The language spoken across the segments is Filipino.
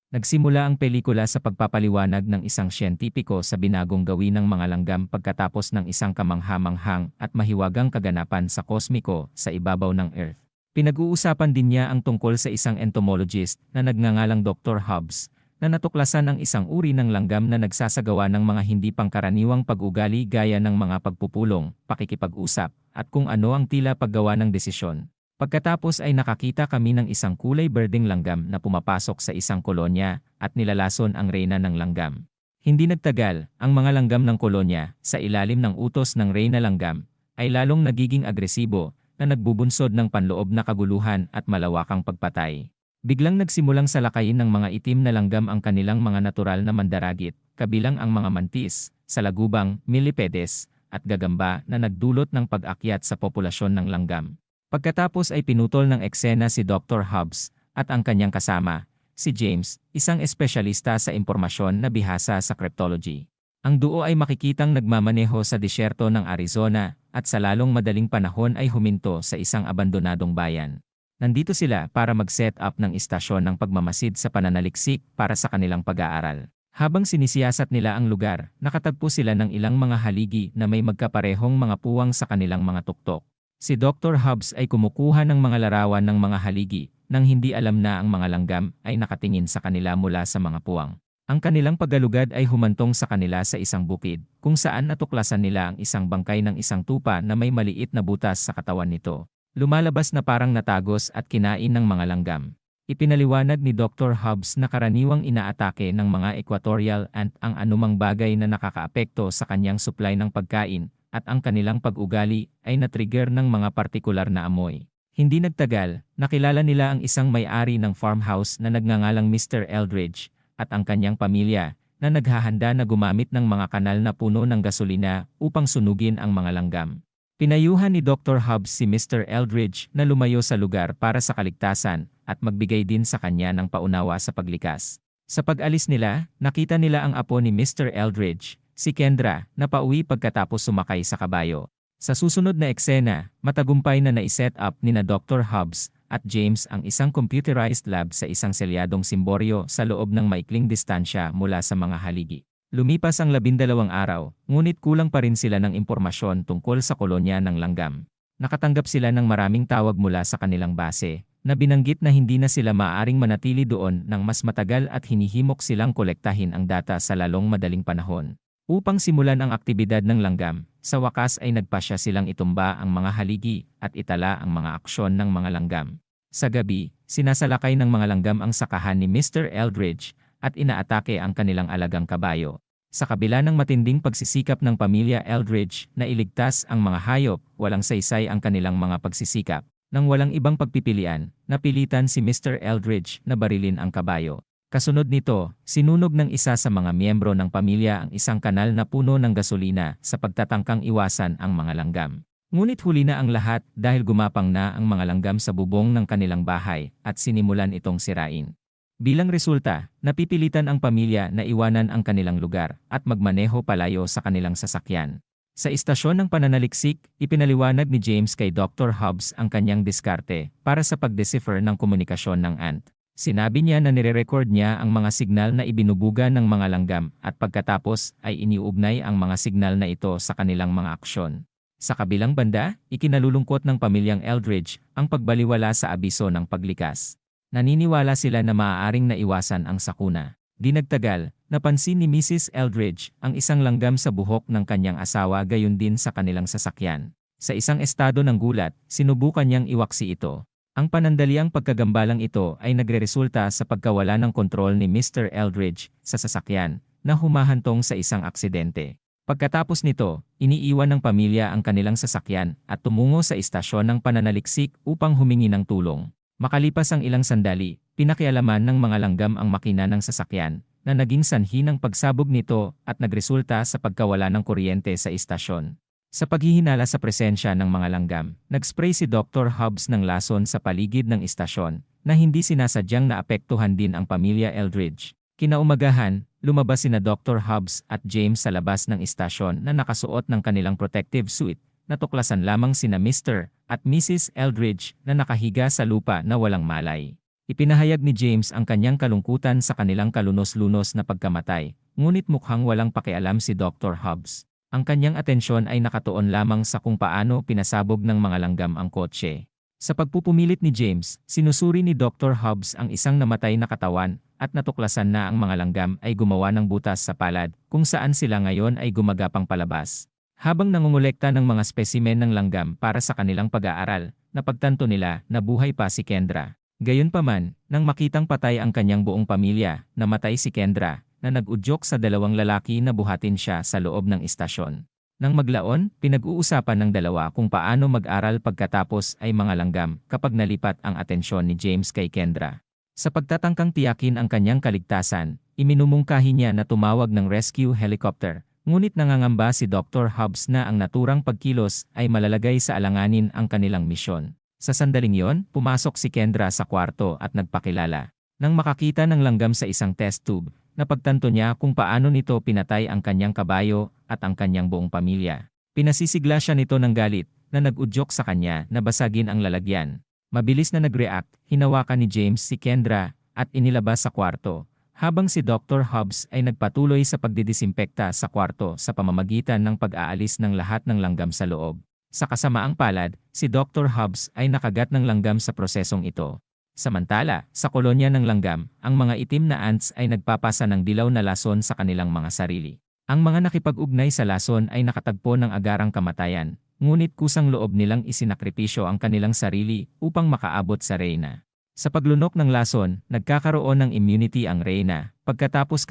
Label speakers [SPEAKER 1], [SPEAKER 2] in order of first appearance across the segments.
[SPEAKER 1] Nagsimula ang pelikula sa pagpapaliwanag ng isang siyentipiko sa binagong gawin ng mga langgam pagkatapos ng isang kamangha-manghang at mahiwagang kaganapan sa kosmiko sa ibabaw ng Earth. Pinag-uusapan din niya ang tungkol sa isang entomologist na nagngangalang Dr. Hobbs na natuklasan ang isang uri ng langgam na nagsasagawa ng mga hindi pangkaraniwang pag-ugali gaya ng mga pagpupulong, pakikipag-usap, at kung ano ang tila paggawa ng desisyon. Pagkatapos ay nakakita kami ng isang kulay berdeng langgam na pumapasok sa isang kolonya at nilalason ang reyna ng langgam. Hindi nagtagal, ang mga langgam ng kolonya, sa ilalim ng utos ng reyna langgam, ay lalong nagiging agresibo na nagbubunsod ng panloob na kaguluhan at malawakang pagpatay. Biglang nagsimulang salakayin ng mga itim na langgam ang kanilang mga natural na mandaragit, kabilang ang mga mantis, salagubang, millipedes, at gagamba na nagdulot ng pag-akyat sa populasyon ng langgam. Pagkatapos ay pinutol ng eksena si Dr. Hobbs at ang kanyang kasama, si James, isang espesyalista sa impormasyon na bihasa sa cryptology. Ang duo ay makikitang nagmamaneho sa disyerto ng Arizona at sa lalong madaling panahon ay huminto sa isang abandonadong bayan. Nandito sila para mag-set up ng istasyon ng pagmamasid sa pananaliksik para sa kanilang pag-aaral. Habang sinisiyasat nila ang lugar, nakatagpo sila ng ilang mga haligi na may magkaparehong mga puwang sa kanilang mga tuktok. Si Dr. Hobbs ay kumukuha ng mga larawan ng mga haligi nang hindi alam na ang mga langgam ay nakatingin sa kanila mula sa mga puwang. Ang kanilang paggalugad ay humantong sa kanila sa isang bukid, kung saan natuklasan nila ang isang bangkay ng isang tupa na may maliit na butas sa katawan nito. Lumalabas na parang natagos at kinain ng mga langgam. Ipinaliwanag ni Dr. Hobbs na karaniwang inaatake ng mga equatorial ant ang anumang bagay na nakakaapekto sa kanyang supply ng pagkain, at ang kanilang pag-ugali ay na-trigger ng mga partikular na amoy. Hindi nagtagal, nakilala nila ang isang may-ari ng farmhouse na nagngangalang Mr. Eldridge at ang kanyang pamilya na naghahanda na gumamit ng mga kanal na puno ng gasolina upang sunugin ang mga langgam. Pinayuhan ni Dr. Hobbs si Mr. Eldridge na lumayo sa lugar para sa kaligtasan at magbigay din sa kanya ng paunawa sa paglikas. Sa pag-alis nila, nakita nila ang apo ni Mr. Eldridge, si Kendra, na pauwi pagkatapos sumakay sa kabayo. Sa susunod na eksena, matagumpay na naiset up ni na Dr. Hobbs at James ang isang computerized lab sa isang selyadong simboryo sa loob ng maikling distansya mula sa mga haligi. Lumipas ang 12 araw, ngunit kulang pa rin sila ng impormasyon tungkol sa kolonya ng langgam. Nakatanggap sila ng maraming tawag mula sa kanilang base, na binanggit na hindi na sila maaaring manatili doon ng mas matagal at hinihimok silang kolektahin ang data sa lalong madaling panahon. Upang simulan ang aktibidad ng langgam, sa wakas ay nagpasya silang itumba ang mga haligi at itala ang mga aksyon ng mga langgam. Sa gabi, sinasalakay ng mga langgam ang sakahan ni Mr. Eldridge at inaatake ang kanilang alagang kabayo. Sa kabila ng matinding pagsisikap ng pamilya Eldridge na iligtas ang mga hayop, walang saysay ang kanilang mga pagsisikap. Nang walang ibang pagpipilian, napilitan si Mr. Eldridge na barilin ang kabayo. Kasunod nito, sinunog ng isa sa mga miyembro ng pamilya ang isang kanal na puno ng gasolina sa pagtatangkang iwasan ang mga langgam. Ngunit huli na ang lahat dahil gumapang na ang mga langgam sa bubong ng kanilang bahay at sinimulan itong sirain. Bilang resulta, napipilitan ang pamilya na iwanan ang kanilang lugar at magmaneho palayo sa kanilang sasakyan. Sa istasyon ng pananaliksik, ipinaliwanag ni James kay Dr. Hobbs ang kanyang diskarte para sa pag-decipher ng komunikasyon ng ant. Sinabi niya na nire-record niya ang mga signal na ibinubuga ng mga langgam at pagkatapos ay iniuugnay ang mga signal na ito sa kanilang mga aksyon. Sa kabilang banda, ikinalulungkot ng pamilyang Eldridge ang pagbaliwala sa abiso ng paglikas. Naniniwala sila na maaaring naiwasan ang sakuna. Di nagtagal, napansin ni Mrs. Eldridge ang isang langgam sa buhok ng kanyang asawa gayon din sa kanilang sasakyan. Sa isang estado ng gulat, sinubukan niyang iwaksi ito. Ang panandaliang pagkagambalang ito ay nagreresulta sa pagkawala ng kontrol ni Mr. Eldridge sa sasakyan na humahantong sa isang aksidente. Pagkatapos nito, iniiwan ng pamilya ang kanilang sasakyan at tumungo sa istasyon ng pananaliksik upang humingi ng tulong. Makalipas ang ilang sandali, pinakialaman ng mga langgam ang makina ng sasakyan na naging sanhi ng pagsabog nito at nagresulta sa pagkawala ng kuryente sa istasyon. Sa paghihinala sa presensya ng mga langgam, nagspray si Dr. Hobbs ng lason sa paligid ng istasyon na hindi sinasadyang naapektuhan din ang pamilya Eldridge. Kinaumagahan, lumabas sina Dr. Hobbs at James sa labas ng istasyon na nakasuot ng kanilang protective suit. Natuklasan lamang sina Mr. at Mrs. Eldridge na nakahiga sa lupa na walang malay. Ipinahayag ni James ang kanyang kalungkutan sa kanilang kalunos-lunos na pagkamatay, ngunit mukhang walang pakialam si Dr. Hobbs. Ang kanyang atensyon ay nakatuon lamang sa kung paano pinasabog ng mga langgam ang kotse. Sa pagpupumilit ni James, sinusuri ni Dr. Hobbs ang isang namatay na katawan at natuklasan na ang mga langgam ay gumawa ng butas sa palad kung saan sila ngayon ay gumagapang palabas. Habang nangungulekta ng mga spesimen ng langgam para sa kanilang pag-aaral, napagtanto nila na buhay pa si Kendra. Gayunpaman, nang makitang patay ang kanyang buong pamilya, namatay si Kendra, na nag-udyok sa dalawang lalaki na buhatin siya sa loob ng istasyon. Nang maglaon, pinag-uusapan ng dalawa kung paano mag-aral pagkatapos ay mga langgam kapag nalipat ang atensyon ni James kay Kendra. Sa pagtatangkang tiyakin ang kanyang kaligtasan, iminumungkahi niya na tumawag ng rescue helicopter, ngunit nangangamba si Dr. Hobbs na ang naturang pagkilos ay malalagay sa alanganin ang kanilang misyon. Sa sandaling yon, pumasok si Kendra sa kwarto at nagpakilala. Nang makakita ng langgam sa isang test tube, napagtanto niya kung paano nito pinatay ang kanyang kabayo at ang kanyang buong pamilya. Pinasisigla siya nito ng galit na nag-udyok sa kanya na basagin ang lalagyan. Mabilis na nag-react, hinawakan ni James si Kendra at inilabas sa kwarto, habang si Dr. Hobbs ay nagpatuloy sa pagdidisimpekta sa kwarto sa pamamagitan ng pag-aalis ng lahat ng langgam sa loob. Sa kasamaang palad, si Dr. Hobbs ay nakagat ng langgam sa prosesong ito. Samantala, sa kolonya ng langgam, ang mga itim na ants ay nagpapasa ng dilaw na lason sa kanilang mga sarili. Ang mga nakipag-ugnay sa lason ay nakatagpo ng agarang kamatayan, ngunit kusang loob nilang isinakripisyo ang kanilang sarili upang makaabot sa reyna. Sa paglunok ng lason, nagkakaroon ng immunity ang reyna, pagkatapos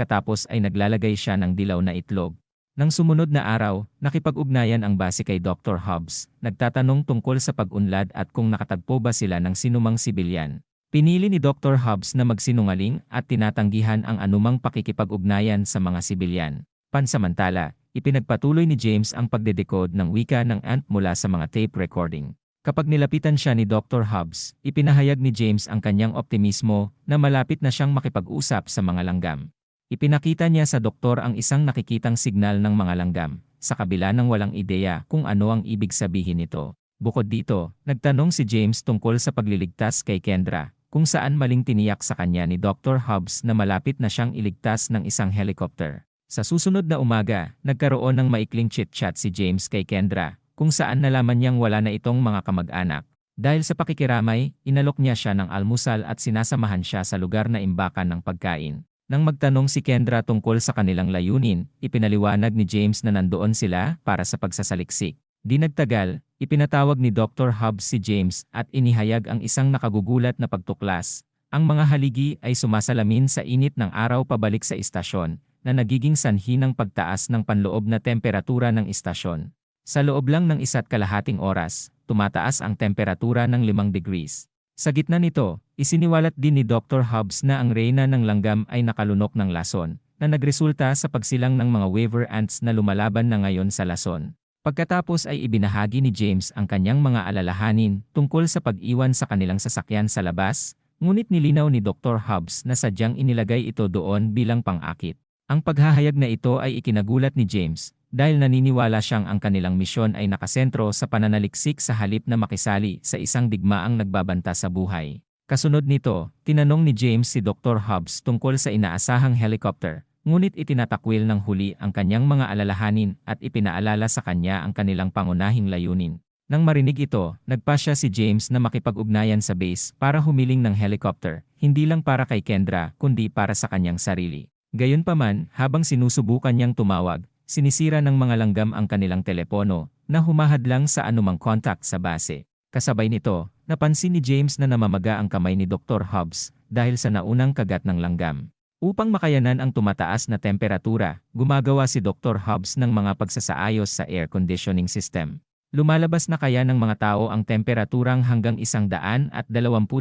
[SPEAKER 1] ay naglalagay siya ng dilaw na itlog. Nang sumunod na araw, nakipag-ugnayan ang base kay Dr. Hobbs, nagtatanong tungkol sa pag-unlad at kung nakatagpo ba sila ng sinumang sibilyan. Pinili ni Dr. Hobbs na magsinungaling at tinatanggihan ang anumang pakikipag-ugnayan sa mga sibilyan. Pansamantala, ipinagpatuloy ni James ang pagdedecode ng wika ng ant mula sa mga tape recording. Kapag nilapitan siya ni Dr. Hobbs, ipinahayag ni James ang kanyang optimismo na malapit na siyang makipag-usap sa mga langgam. Ipinakita niya sa doktor ang isang nakikitang signal ng mga langgam, sa kabila ng walang ideya kung ano ang ibig sabihin nito. Bukod dito, nagtanong si James tungkol sa pagliligtas kay Kendra, kung saan maling tiniyak sa kanya ni Dr. Hobbs na malapit na siyang iligtas ng isang helicopter. Sa susunod na umaga, nagkaroon ng maikling chit-chat si James kay Kendra, kung saan nalaman niyang wala na itong mga kamag-anak. Dahil sa pakikiramay, inalok niya siya ng almusal at sinasamahan siya sa lugar na imbakan ng pagkain. Nang magtanong si Kendra tungkol sa kanilang layunin, ipinaliwanag ni James na nandoon sila para sa pagsasaliksik. Di nagtagal, ipinatawag ni Dr. Hobbs si James at inihayag ang isang nakagugulat na pagtuklas. Ang mga haligi ay sumasalamin sa init ng araw pabalik sa istasyon, na nagiging sanhi ng pagtaas ng panloob na temperatura ng istasyon. Sa loob lang ng 1.5 oras, tumataas ang temperatura ng 5 degrees. Sa gitna nito, isiniwalat din ni Dr. Hobbs na ang reyna ng langgam ay nakalunok ng lason, na nagresulta sa pagsilang ng mga weaver ants na lumalaban na ngayon sa lason. Pagkatapos ay ibinahagi ni James ang kanyang mga alalahanin tungkol sa pag-iwan sa kanilang sasakyan sa labas, ngunit nilinaw ni Dr. Hobbs na sadyang inilagay ito doon bilang pang-akit. Ang paghahayag na ito ay ikinagulat ni James, dahil naniniwala siyang ang kanilang misyon ay nakasentro sa pananaliksik sa halip na makisali sa isang digmaang nagbabanta sa buhay. Kasunod nito, tinanong ni James si Dr. Hobbs tungkol sa inaasahang helicopter, ngunit itinatakwil ng huli ang kanyang mga alalahanin at ipinaalala sa kanya ang kanilang pangunahing layunin. Nang marinig ito, nagpasya si James na makipag-ugnayan sa base para humiling ng helicopter, hindi lang para kay Kendra kundi para sa kanyang sarili. Gayunpaman, habang sinusubukan niyang tumawag, sinisira ng mga langgam ang kanilang telepono na humahadlang sa anumang contact sa base. Kasabay nito, napansin ni James na namamaga ang kamay ni Dr. Hobbs dahil sa naunang kagat ng langgam. Upang makayanan ang tumataas na temperatura, gumagawa si Dr. Hobbs ng mga pagsasaayos sa air conditioning system. Lumalabas na kaya ng mga tao ang temperaturang hanggang 120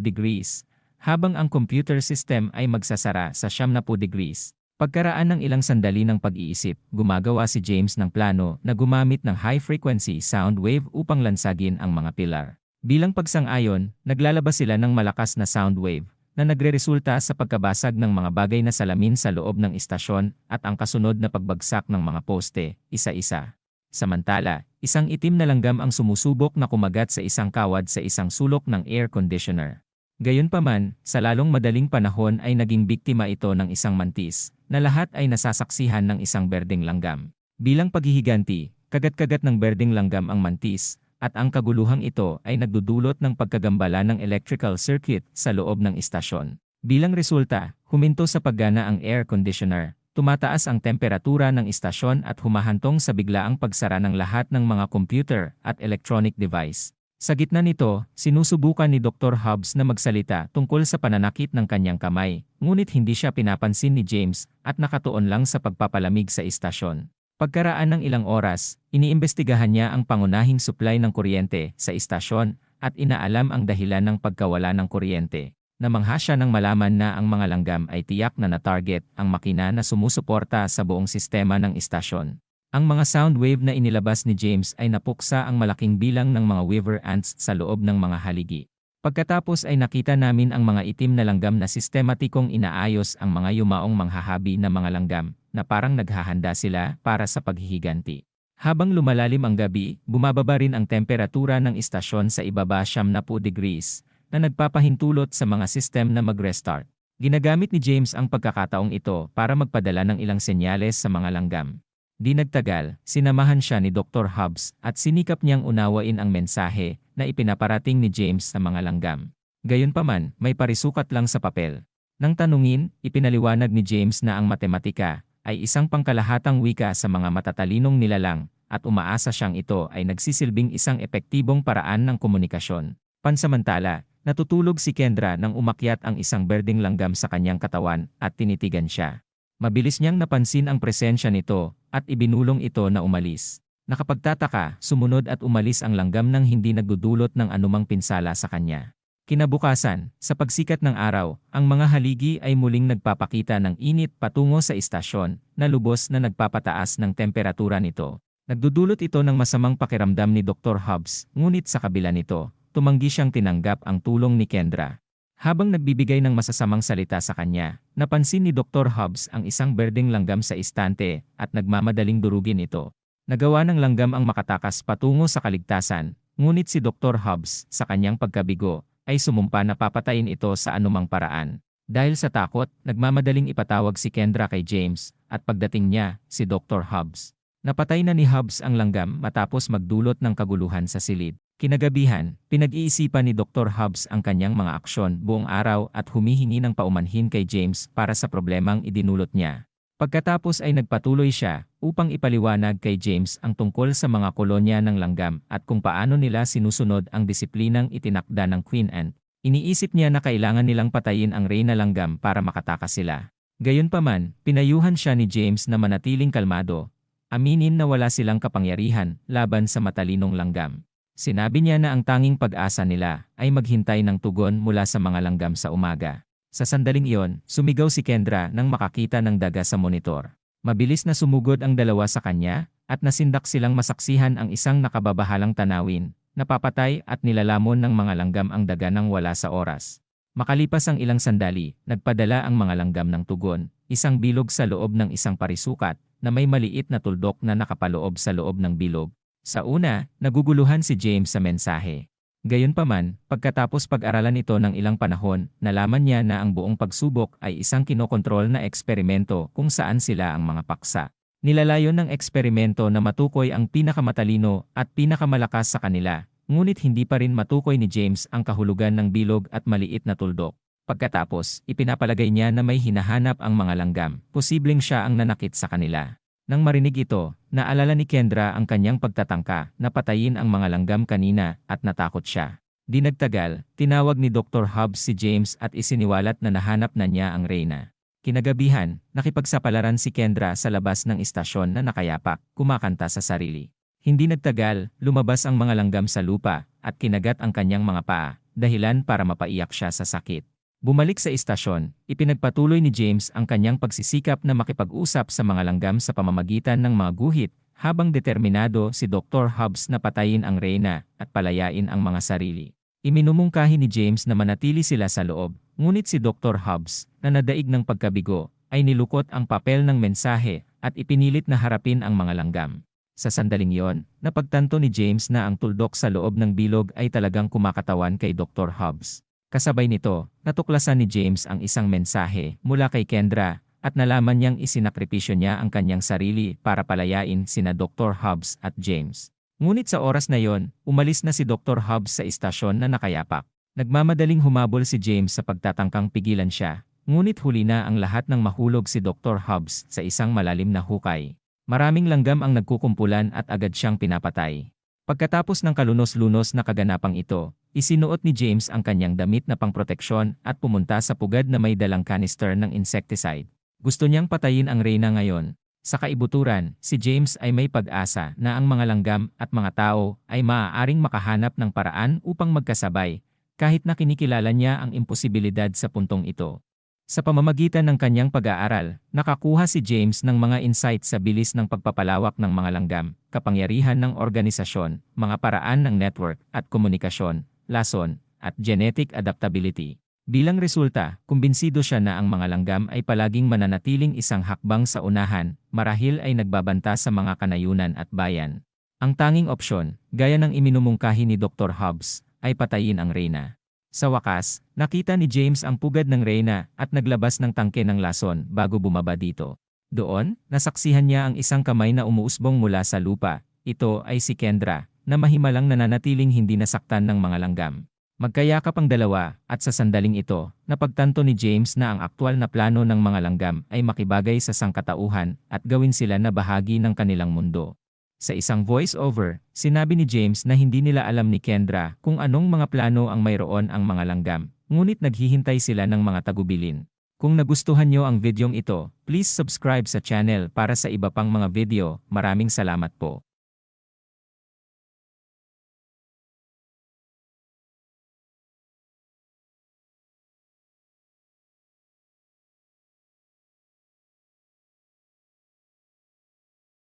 [SPEAKER 1] degrees, habang ang computer system ay magsasara sa 90 degrees. Pagkaraan ng ilang sandali ng pag-iisip, gumagawa si James ng plano na gumamit ng high-frequency sound wave upang lansagin ang mga pilar. Bilang pagsang-ayon, naglalabas sila ng malakas na sound wave na nagreresulta sa pagkabasag ng mga bagay na salamin sa loob ng istasyon at ang kasunod na pagbagsak ng mga poste, isa-isa. Samantala, isang itim na langgam ang sumusubok na kumagat sa isang kawad sa isang sulok ng air conditioner. Gayunpaman, sa lalong madaling panahon ay naging biktima ito ng isang mantis, na lahat ay nasasaksihan ng isang berdeng langgam. Bilang paghihiganti, kagat-kagat ng berdeng langgam ang mantis, at ang kaguluhang ito ay nagdudulot ng pagkagambala ng electrical circuit sa loob ng istasyon. Bilang resulta, huminto sa paggana ang air conditioner, tumataas ang temperatura ng istasyon at humahantong sa biglaang pagsara ng lahat ng mga computer at electronic device. Sa gitna nito, sinusubukan ni Dr. Hobbs na magsalita tungkol sa pananakit ng kanyang kamay, ngunit hindi siya pinapansin ni James at nakatuon lang sa pagpapalamig sa istasyon. Pagkaraan ng ilang oras, iniimbestigahan niya ang pangunahing supply ng kuryente sa istasyon at inaalam ang dahilan ng pagkawala ng kuryente. Namangha siya nang malaman na ang mga langgam ay tiyak na na-target ang makina na sumusuporta sa buong sistema ng istasyon. Ang mga sound wave na inilabas ni James ay napuksa ang malaking bilang ng mga weaver ants sa loob ng mga haligi. Pagkatapos ay nakita namin ang mga itim na langgam na sistematikong inaayos ang mga yumaong manghahabi na mga langgam na parang naghahanda sila para sa paghihiganti. Habang lumalalim ang gabi, bumababa rin ang temperatura ng istasyon sa ibaba 70 degrees na nagpapahintulot sa mga sistem na mag-restart. Ginagamit ni James ang pagkakataong ito para magpadala ng ilang senyales sa mga langgam. Di nagtagal, sinamahan siya ni Dr. Hobbs at sinikap niyang unawain ang mensahe na ipinaparating ni James sa mga langgam. Gayunpaman, may parisukat lang sa papel. Nang tanungin, ipinaliwanag ni James na ang matematika ay isang pangkalahatang wika sa mga matatalinong nilalang at umaasa siyang ito ay nagsisilbing isang epektibong paraan ng komunikasyon. Pansamantala, natutulog si Kendra nang umakyat ang isang berdeng langgam sa kanyang katawan at tinitigan siya. Mabilis niyang napansin ang presensya nito at ibinulong ito na umalis. Nakapagtataka, sumunod at umalis ang langgam nang hindi nagdudulot ng anumang pinsala sa kanya. Kinabukasan, sa pagsikat ng araw, ang mga haligi ay muling nagpapakita ng init patungo sa istasyon na lubos na nagpapataas ng temperatura nito. Nagdudulot ito ng masamang pakiramdam ni Dr. Hobbs, ngunit sa kabila nito, tumanggi siyang tinanggap ang tulong ni Kendra. Habang nagbibigay ng masasamang salita sa kanya, napansin ni Dr. Hobbs ang isang berdeng langgam sa istante at nagmamadaling durugin ito. Nagawa ng langgam ang makatakas patungo sa kaligtasan, ngunit si Dr. Hobbs, sa kanyang pagkabigo, ay sumumpa na papatayin ito sa anumang paraan. Dahil sa takot, nagmamadaling ipatawag si Kendra kay James, at pagdating niya, si Dr. Hobbs. Napatay na ni Hobbs ang langgam matapos magdulot ng kaguluhan sa silid. Kinagabihan, pinag-iisipan ni Dr. Hobbs ang kanyang mga aksyon buong araw at humihingi ng paumanhin kay James para sa problemang idinulot niya. Pagkatapos ay nagpatuloy siya upang ipaliwanag kay James ang tungkol sa mga kolonya ng langgam at kung paano nila sinusunod ang disiplinang itinakda ng Queen Ant. Iniisip niya na kailangan nilang patayin ang reyna langgam para makatakas sila. Gayunpaman, pinayuhan siya ni James na manatiling kalmado. Aminin na wala silang kapangyarihan laban sa matalinong langgam. Sinabi niya na ang tanging pag-asa nila ay maghintay ng tugon mula sa mga langgam sa umaga. Sa sandaling iyon, sumigaw si Kendra nang makakita ng daga sa monitor. Mabilis na sumugod ang dalawa sa kanya at nasindak silang masaksihan ang isang nakababahalang tanawin, napapatay at nilalamon ng mga langgam ang daga nang wala sa oras. Makalipas ang ilang sandali, nagpadala ang mga langgam ng tugon, isang bilog sa loob ng isang parisukat na may maliit na tuldok na nakapaloob sa loob ng bilog. Sa una, naguguluhan si James sa mensahe. Gayunpaman, pagkatapos pag-aralan ito ng ilang panahon, nalaman niya na ang buong pagsubok ay isang kinokontrol na eksperimento kung saan sila ang mga paksa. Nilalayon ng eksperimento na matukoy ang pinakamatalino at pinakamalakas sa kanila, ngunit hindi pa rin matukoy ni James ang kahulugan ng bilog at maliit na tuldok. Pagkatapos, ipinapalagay niya na may hinahanap ang mga langgam, posibleng siya ang nanakit sa kanila. Nang marinig ito, naalala ni Kendra ang kanyang pagtatangka na patayin ang mga langgam kanina at natakot siya. Di nagtagal, tinawag ni Dr. Hobbs si James at isiniwalat na nahanap na niya ang reyna. Kinagabihan, nakipagsapalaran si Kendra sa labas ng istasyon na nakayapak, kumakanta sa sarili. Hindi nagtagal, lumabas ang mga langgam sa lupa at kinagat ang kanyang mga paa, dahilan para mapaiyak siya sa sakit. Bumalik sa istasyon, ipinagpatuloy ni James ang kanyang pagsisikap na makipag-usap sa mga langgam sa pamamagitan ng mga guhit, habang determinado si Dr. Hobbs na patayin ang reyna at palayain ang mga sarili. Iminumungkahi ni James na manatili sila sa loob, ngunit si Dr. Hobbs, na nadaig ng pagkabigo, ay nilukot ang papel ng mensahe at ipinilit na harapin ang mga langgam. Sa sandaling iyon, napagtanto ni James na ang tuldok sa loob ng bilog ay talagang kumakatawan kay Dr. Hobbs. Kasabay nito, natuklasan ni James ang isang mensahe mula kay Kendra at nalaman niyang isinakripisyo niya ang kanyang sarili para palayain sina Dr. Hobbs at James. Ngunit sa oras na yon, umalis na si Dr. Hobbs sa istasyon na nakayapak. Nagmamadaling humabol si James sa pagtatangkang pigilan siya, ngunit huli na ang lahat ng mahulog si Dr. Hobbs sa isang malalim na hukay. Maraming langgam ang nagkukumpulan at agad siyang pinapatay. Pagkatapos ng kalunos-lunos na kaganapang ito, isinuot ni James ang kanyang damit na pangproteksyon at pumunta sa pugad na may dalang canister ng insecticide. Gusto niyang patayin ang reyna ngayon. Sa kaibuturan, si James ay may pag-asa na ang mga langgam at mga tao ay maaaring makahanap ng paraan upang magkasabay, kahit na kinikilala niya ang imposibilidad sa puntong ito. Sa pamamagitan ng kanyang pag-aaral, nakakuha si James ng mga insight sa bilis ng pagpapalawak ng mga langgam, kapangyarihan ng organisasyon, mga paraan ng network at komunikasyon, lason, at genetic adaptability. Bilang resulta, kumbinsido siya na ang mga langgam ay palaging mananatiling isang hakbang sa unahan, marahil ay nagbabanta sa mga kanayunan at bayan. Ang tanging opsyon, gaya ng iminumungkahi ni Dr. Hobbs, ay patayin ang reyna. Sa wakas, nakita ni James ang pugad ng reyna at naglabas ng tangke ng lason bago bumaba dito. Doon, nasaksihan niya ang isang kamay na umuusbong mula sa lupa. Ito ay si Kendra, na mahimalang nananatiling hindi nasaktan ng mga langgam. Magkayakap ang dalawa, at sa sandaling ito, napagtanto ni James na ang aktwal na plano ng mga langgam ay makibagay sa sangkatauhan at gawin sila na bahagi ng kanilang mundo. Sa isang voice-over, sinabi ni James na hindi nila alam ni Kendra kung anong mga plano ang mayroon ang mga langgam, ngunit naghihintay sila ng mga tagubilin. Kung nagustuhan niyo ang videong ito, please subscribe sa channel para sa iba pang mga video. Maraming salamat po.